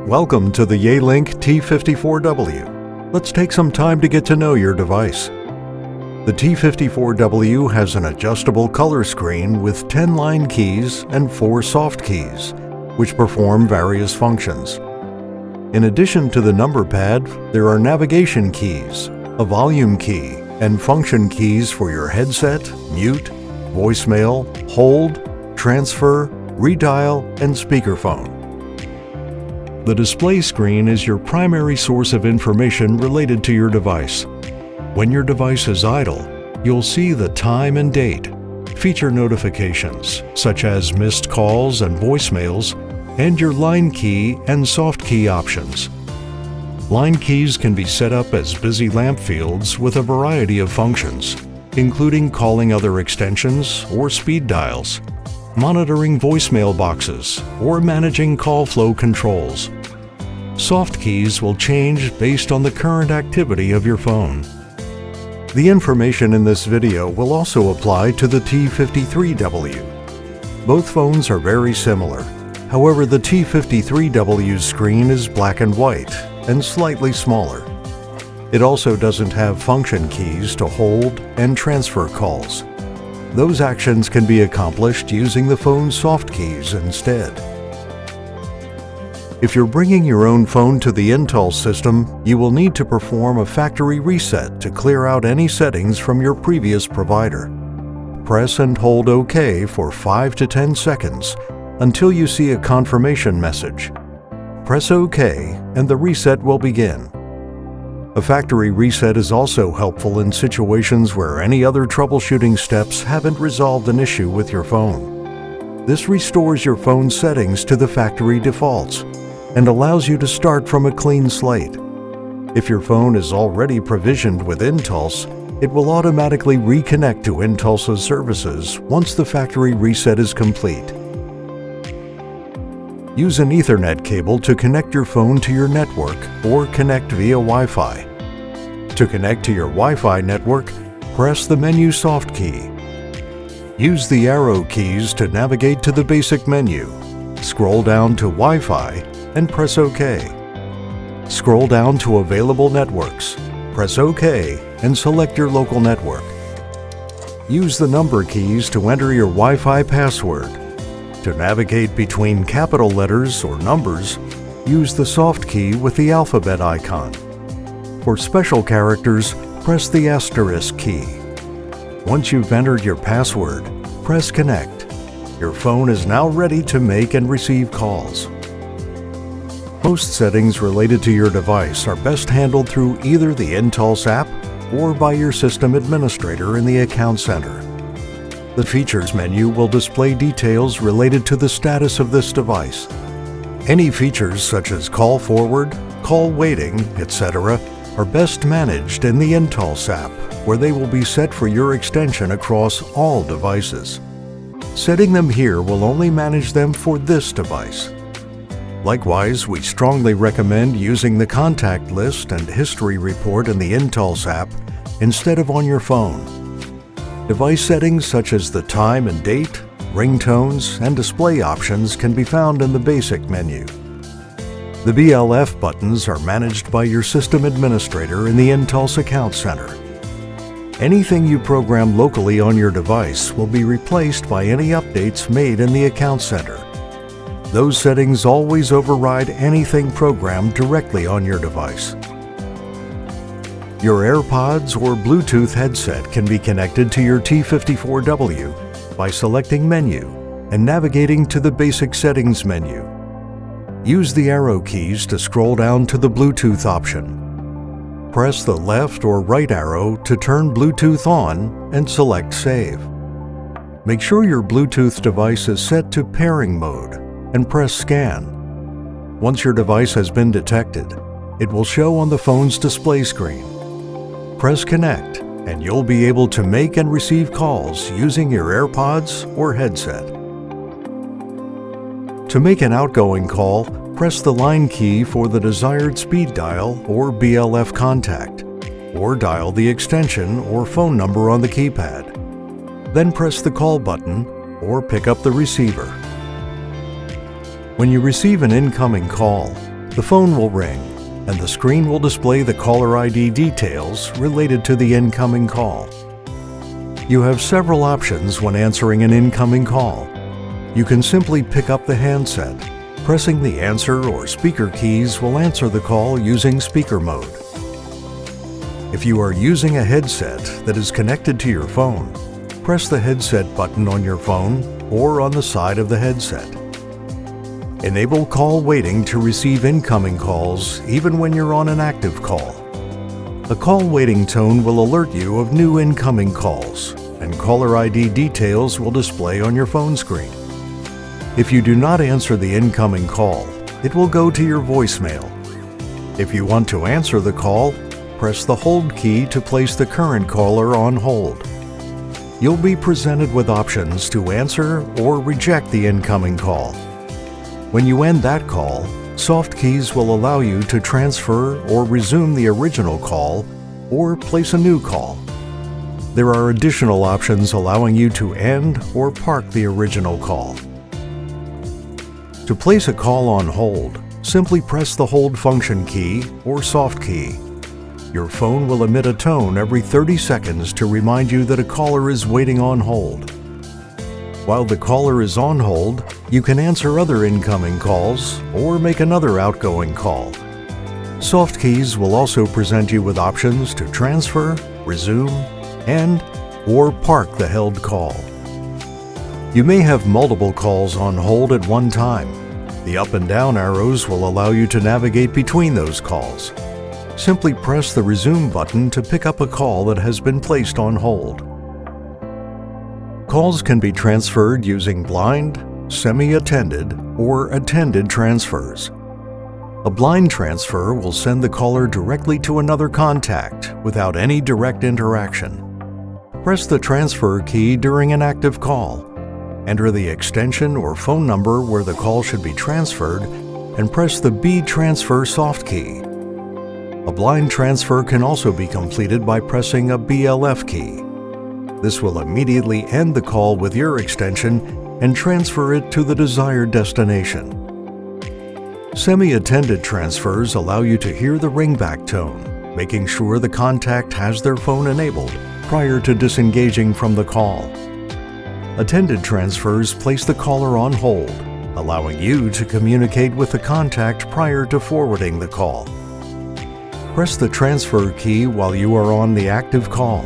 Welcome to the Yealink T54W. Let's take some time to get to know your device. The T54W has an adjustable color screen with 10 line keys and 4 soft keys, which perform various functions. In addition to the number pad, there are navigation keys, a volume key, and function keys for your headset, mute, voicemail, hold, transfer, redial, and speakerphone. The display screen is your primary source of information related to your device. When your device is idle, you'll see the time and date, feature notifications such as missed calls and voicemails, and your line key and soft key options. Line keys can be set up as busy lamp fields with a variety of functions, including calling other extensions or speed dials, monitoring voicemail boxes, or managing call flow controls. Soft keys will change based on the current activity of your phone. The information in this video will also apply to the T53W. Both phones are very similar. However, the T53W's screen is black and white and slightly smaller. It also doesn't have function keys to hold and transfer calls. Those actions can be accomplished using the phone's soft keys instead. If you're bringing your own phone to the Intulse system, you will need to perform a factory reset to clear out any settings from your previous provider. Press and hold OK for 5 to 10 seconds until you see a confirmation message. Press OK and the reset will begin. A factory reset is also helpful in situations where any other troubleshooting steps haven't resolved an issue with your phone. This restores your phone's settings to the factory defaults and allows you to start from a clean slate. If your phone is already provisioned with Intulse, it will automatically reconnect to Intulse's services once the factory reset is complete. Use an Ethernet cable to connect your phone to your network or connect via Wi-Fi. To connect to your Wi-Fi network, press the menu soft key. Use the arrow keys to navigate to the basic menu. Scroll down to Wi-Fi and press OK. Scroll down to Available Networks. Press OK and select your local network. Use the number keys to enter your Wi-Fi password. To navigate between capital letters or numbers, use the soft key with the alphabet icon. For special characters, press the asterisk key. Once you've entered your password, press Connect. Your phone is now ready to make and receive calls. Most settings related to your device are best handled through either the Intulse app or by your system administrator in the Account Center. The Features menu will display details related to the status of this device. Any features such as call forward, call waiting, etc. are best managed in the Intulse app, where they will be set for your extension across all devices. Setting them here will only manage them for this device. Likewise, we strongly recommend using the contact list and history report in the Intulse app instead of on your phone. Device settings such as the time and date, ringtones, and display options can be found in the basic menu. The BLF buttons are managed by your system administrator in the Intulse Account Center. Anything you program locally on your device will be replaced by any updates made in the Account Center. Those settings always override anything programmed directly on your device. Your AirPods or Bluetooth headset can be connected to your T54W by selecting Menu and navigating to the Basic Settings menu. Use the arrow keys to scroll down to the Bluetooth option. Press the left or right arrow to turn Bluetooth on and select Save. Make sure your Bluetooth device is set to pairing mode and press Scan. Once your device has been detected, it will show on the phone's display screen. Press Connect and you'll be able to make and receive calls using your AirPods or headset. To make an outgoing call, press the line key for the desired speed dial or BLF contact, or dial the extension or phone number on the keypad. Then press the call button or pick up the receiver. When you receive an incoming call, The phone will ring, and the screen will display the caller ID details related to the incoming call. You have several options when answering an incoming call. You can simply pick up the handset. Pressing the answer or speaker keys will answer the call using speaker mode. If you are using a headset that is connected to your phone, press the headset button on your phone or on the side of the headset. Enable call waiting to receive incoming calls even when you're on an active call. A call waiting tone will alert you of new incoming calls, and caller ID details will display on your phone screen. If you do not answer the incoming call, it will go to your voicemail. If you want to answer the call, press the hold key to place the current caller on hold. You'll be presented with options to answer or reject the incoming call. When you end that call, soft keys will allow you to transfer or resume the original call or place a new call. There are additional options allowing you to end or park the original call. To place a call on hold, simply press the hold function key or soft key. Your phone will emit a tone every 30 seconds to remind you that a caller is waiting on hold. While the caller is on hold, you can answer other incoming calls or make another outgoing call. Soft keys will also present you with options to transfer, resume, or park the held call. You may have multiple calls on hold at one time. The up and down arrows will allow you to navigate between those calls. Simply press the resume button to pick up a call that has been placed on hold. Calls can be transferred using blind, semi-attended, or attended transfers. A blind transfer will send the caller directly to another contact without any direct interaction. Press the transfer key during an active call. Enter the extension or phone number where the call should be transferred and press the B transfer soft key. A blind transfer can also be completed by pressing a BLF key. This will immediately end the call with your extension and transfer it to the desired destination. Semi-attended transfers allow you to hear the ringback tone, making sure the contact has their phone enabled prior to disengaging from the call. Attended transfers place the caller on hold, allowing you to communicate with the contact prior to forwarding the call. Press the transfer key while you are on the active call.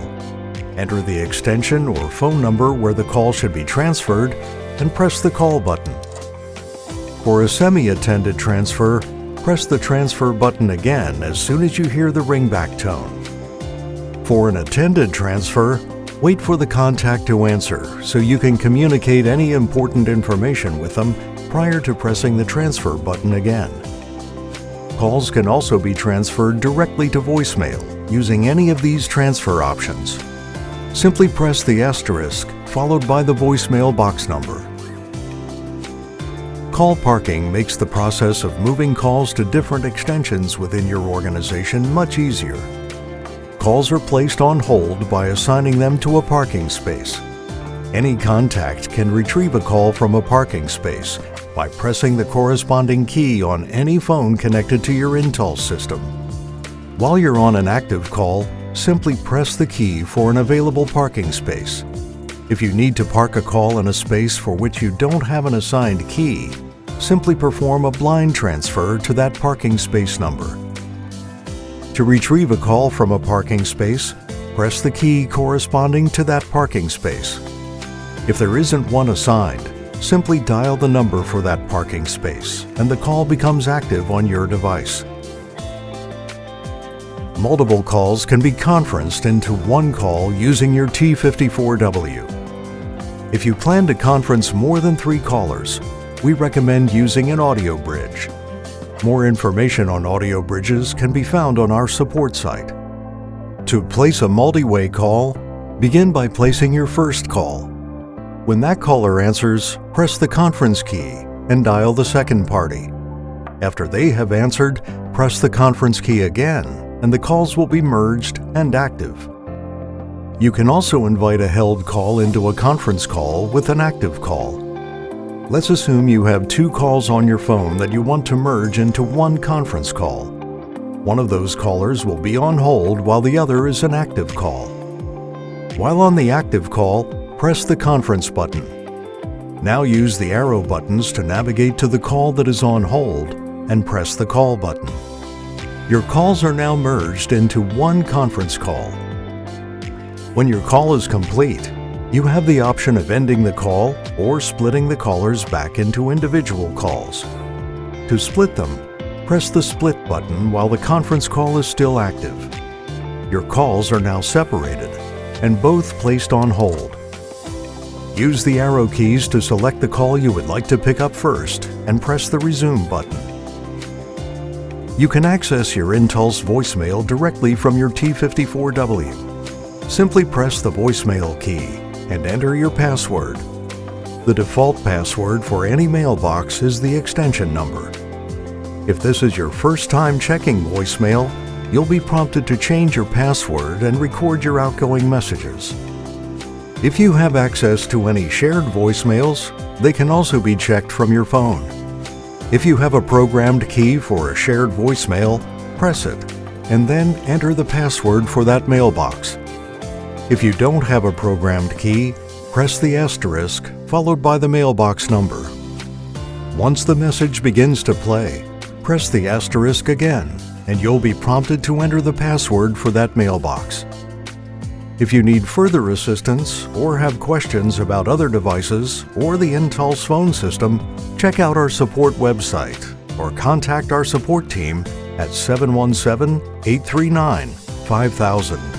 Enter the extension or phone number where the call should be transferred and press the call button. For a semi-attended transfer, press the transfer button again as soon as you hear the ringback tone. For an attended transfer, wait for the contact to answer so you can communicate any important information with them prior to pressing the transfer button again. Calls can also be transferred directly to voicemail using any of these transfer options. Simply press the asterisk followed by the voicemail box number. Call parking makes the process of moving calls to different extensions within your organization much easier. Calls are placed on hold by assigning them to a parking space. Any contact can retrieve a call from a parking space by pressing the corresponding key on any phone connected to your Intulse system. While you're on an active call, simply press the key for an available parking space. If you need to park a call in a space for which you don't have an assigned key, simply perform a blind transfer to that parking space number. To retrieve a call from a parking space, press the key corresponding to that parking space. If there isn't one assigned, simply dial the number for that parking space and the call becomes active on your device. Multiple calls can be conferenced into one call using your T54W. If you plan to conference more than 3 callers, we recommend using an audio bridge. More information on audio bridges can be found on our support site. To place a multi-way call, begin by placing your first call. When that caller answers, press the conference key and dial the second party. After they have answered, press the conference key again, and the calls will be merged and active. You can also invite a held call into a conference call with an active call. Let's assume you have two calls on your phone that you want to merge into one conference call. One of those callers will be on hold while the other is an active call. While on the active call, press the conference button. Now use the arrow buttons to navigate to the call that is on hold and press the call button. Your calls are now merged into one conference call. When your call is complete, you have the option of ending the call or splitting the callers back into individual calls. To split them, press the split button while the conference call is still active. Your calls are now separated and both placed on hold. Use the arrow keys to select the call you would like to pick up first and press the resume button. You can access your Intulse voicemail directly from your T54W. Simply press the voicemail key and enter your password. The default password for any mailbox is the extension number. If this is your first time checking voicemail, you'll be prompted to change your password and record your outgoing messages. If you have access to any shared voicemails, they can also be checked from your phone. If you have a programmed key for a shared voicemail, press it, and then enter the password for that mailbox. If you don't have a programmed key, press the asterisk followed by the mailbox number. Once the message begins to play, press the asterisk again, and you'll be prompted to enter the password for that mailbox. If you need further assistance or have questions about other devices or the Intulse phone system, check out our support website or contact our support team at 717-839-5000.